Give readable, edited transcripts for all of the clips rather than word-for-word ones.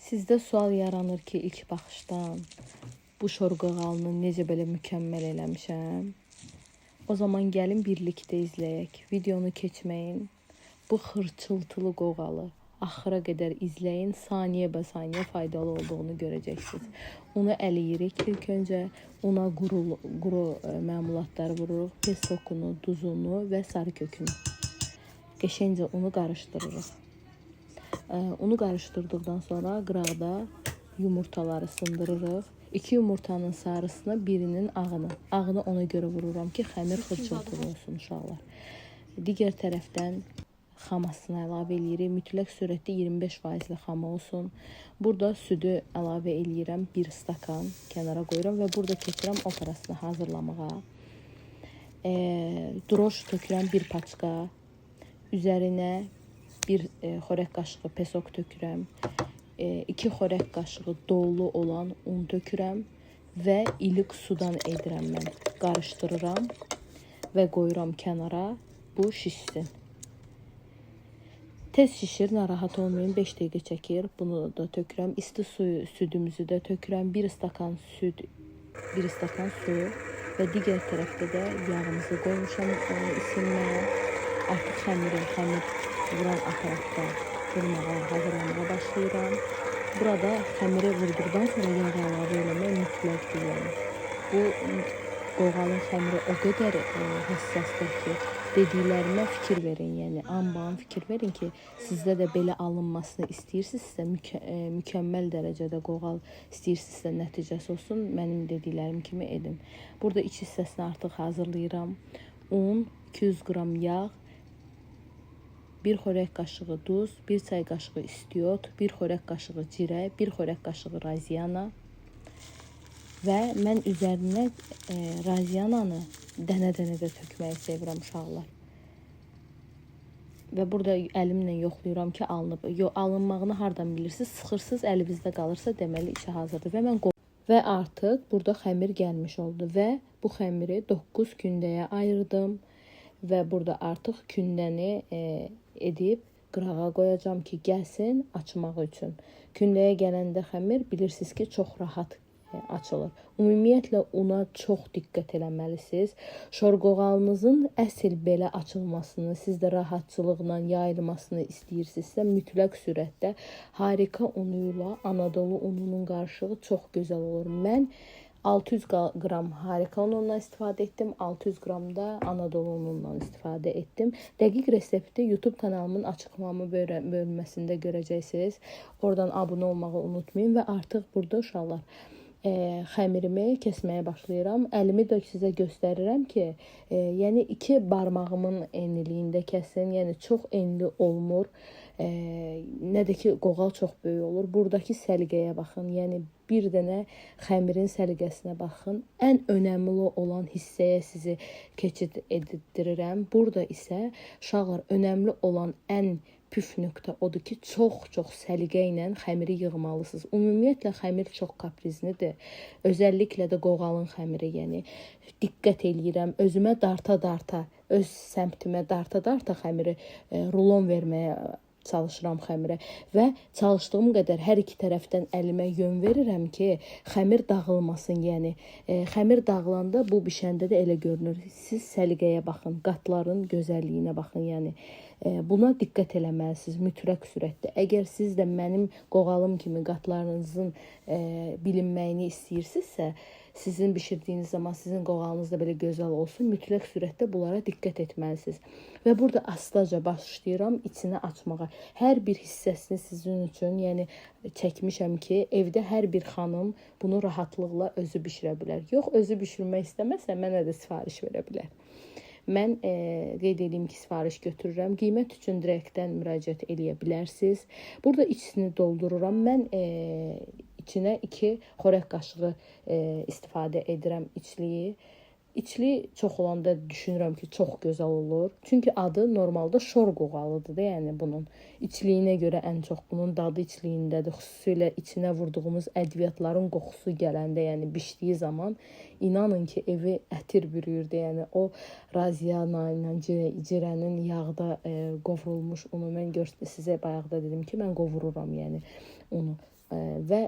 Sizdə sual yaranır ki, ilk baxışdan bu şorqağalını necə belə mükəmməl eləmişəm? O zaman gəlin birlikdə izləyək. Videonu keçməyin. Bu xırçıltılı qoğalı axıra qədər izləyin. Saniyə bə saniyə faydalı olduğunu görəcəksiniz. Unu əliyirik ilk öncə. Ona quru məmulatları vururuq. Pesokunu, duzunu və sarı kökünü. Qəşəngcə unu qarışdırırıq. Unu qarışdırdıqdan sonra qıraqda yumurtaları sındırırıq. 2 yumurtanın sarısını, birinin ağını. Ağını ona görə vururam ki, xəmir xırçıltılı olsun uşaqlar. Digər tərəfdən xamasını əlavə eləyirik. Mütləq surətdə 25% xama olsun. Burada südü əlavə eləyirəm. 1 stakan kənara qoyuram və burada keçirəm operasını hazırlamağa. Droş tökürəm 1 paçka. Üzərinə 1 xörək qaşığı pesok tökürəm. 2 xörək qaşığı dolu olan un tökürəm və ilik sudan edirəm mən. Qarışdırıram və qoyuram kənara. Bu şişsin. Tez şişir, narahat olmayın, 5 dəqiqə çəkir. Bunu da tökürəm. İsti suyu, südümüzü də tökürəm. 1 stakan süd, 1 stakan su və digər tərəfdə də yağımızı qoymuşam isinməyə. Artıq xəmir vuran aparatda vurmağa, hazırlamağa başlayıram. Burada xəmiri vurduqdan sonra yağ əlavə eləmək mütləqdir. Yəni. Bu qoğalın xəmiri o qədər həssasdır ki, dediklərimə fikir verin. Yəni anbaan fikir verin ki, sizdə də belə alınmasını istəyirsinizsə, mükəmməl dərəcədə qoğal istəyirsinizsə nəticəsi olsun, mənim dediklərim kimi edin. Burada iç hissəsini artıq hazırlayıram. Un, 200 qram yağ, 1 xörək qaşığı duz, 1 çay qaşığı istiot, 1 xörək qaşığı cirə, 1 xörək qaşığı raziana və mən üzərinə raziananı dənə-dənə də tökməyi sevirəm uşaqlar. Və burada əlimlə yoxlayıram ki, alınıb. Alınmağını hardan bilirsiniz? Sıxırsınız, əlinizdə qalırsa deməli işə hazırdır. Və artıq burada xəmir gəlmiş oldu və bu xəmiri 9 kündəyə ayırdım və burada artıq kündəni edib qırağa qoyacağım ki, gəlsin açmaq üçün. Kündəyə gələndə xəmir bilirsiniz ki, çox rahat açılır. Ümumiyyətlə una çox diqqət eləməlisiniz. Şorqoğalınızın əsl belə açılmasını, siz də rahatçılıqla yayılmasını istəyirsinizsə, mütləq surətdə harika unuyla Anadolu ununun qarışığı çox gözəl olur. Mən 600 qram harika unundan istifadə etdim. 600 qram da Anadolu unundan istifadə etdim. Dəqiq resepti YouTube kanalımın açıqlama bölməsində görəcəksiniz. Oradan abunə olmağı unutmayın və artıq burada uşaqlar xəmirimi kəsməyə başlayıram. Əlimi də sizə göstərirəm ki, yəni 2 barmağımın enliliyində kəsin. Yəni çox enli olmur. Nə də ki, qoğal çox böyük olur. Buradakı səliqəyə baxın. Yəni bir dənə xəmirin səliqəsinə baxın. Ən önəmli olan hissəyə sizi keçid etdirirəm. Burada isə uşaqlar önəmli olan ən püf nöqtə odur ki, çox səliqə ilə xəmiri yığmalısınız. Ümumiyyətlə xəmir çox kaprizlidir. Özəlliklə də qoğalın xəmiri, yəni diqqət eləyirəm. Özümə darta-darta, öz səmtimə darta-darta xəmiri rulon verməyə çalışıram xəmirə və çalışdığım qədər hər iki tərəfdən əlimə yön verirəm ki, xəmir dağılmasın. Yəni xəmir dağılanda bu bişəndə də elə görünür. Siz səliqəyə baxın, qatların gözəlliyinə baxın. Yəni buna diqqət eləməlisiniz mütləq surətdə. Əgər siz də mənim qoğalım kimi qatlarınızın bilinməyini istəyirsinizsə, sizin bişirdiyiniz zaman sizin qoğalınız da belə gözəl olsun, mütləq surətdə bunlara diqqət etməlisiniz. Və burada astaca başlayıram içini açmağa. Hər bir hissəsini sizin üçün, yəni çəkmişəm ki, evdə hər bir xanım bunu rahatlıqla özü bişirə bilər. Yox, özü bişirmək istəməsə mənə də sifariş verə bilər. Mən qeyd edeyim ki, sifariş götürürəm. Qiymət üçün direktdən müraciət eləyə bilərsiniz. Burada içini doldururam. Mən içinə 2 xörək qaşığı istifadə edirəm içliyi. İçli çox olanda düşünürəm ki, çox gözəl olur. Çünki adı normalda şor qoğalıdır da, yəni bunun. İçliyinə görə ən çox bunun dadı içliyindədir. Xüsusilə içinə vurduğumuz ədviyyatların qoxusu gələndə, yəni bişdiyi zaman inanın ki, evi ətir bürüyürdü. Yəni o raziana ilə cirənin yağda qovrulmuş unu mən sizə bayaqda dedim ki, mən qovururam yəni unu. və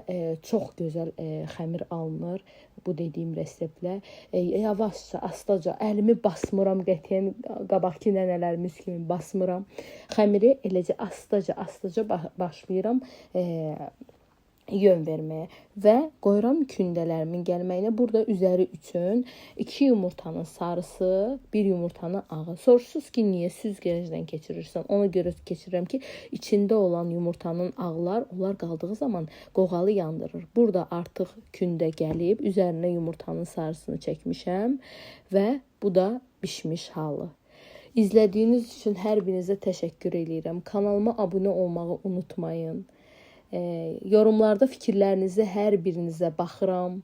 çox gözəl xəmir alınır bu dediyim reseptlə. Yavaşca, astaca, əlimi basmıram qətiyyən, qabaqki nənələrimiz kimi basmıram. Xəmiri eləcə astaca başlayıram yön verməyə və qoyuram kündələrimin gəlməyinə. Burada üzəri üçün 2 yumurtanın sarısı, 1 yumurtanın ağı. Soruşsunuz ki, niyə süzgəcdən keçirirsən? Ona görə keçirirəm ki, içində olan yumurtanın ağlar, onlar qaldığı zaman qoğalı yandırır. Burada artıq kündə gəlib, üzərinə yumurtanın sarısını çəkmişəm və bu da bişmiş halı. İzlədiyiniz üçün hər birinizə təşəkkür edirəm. Kanalıma abunə olmağı unutmayın. Yorumlarda fikirlərinizi hər birinizə baxıram.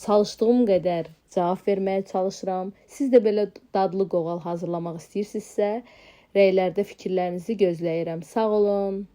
Çalışdığım qədər cavab verməyə çalışıram. Siz də belə dadlı qoğal hazırlamaq istəyirsinizsə, rəylərdə fikirlərinizi gözləyirəm. Sağ olun.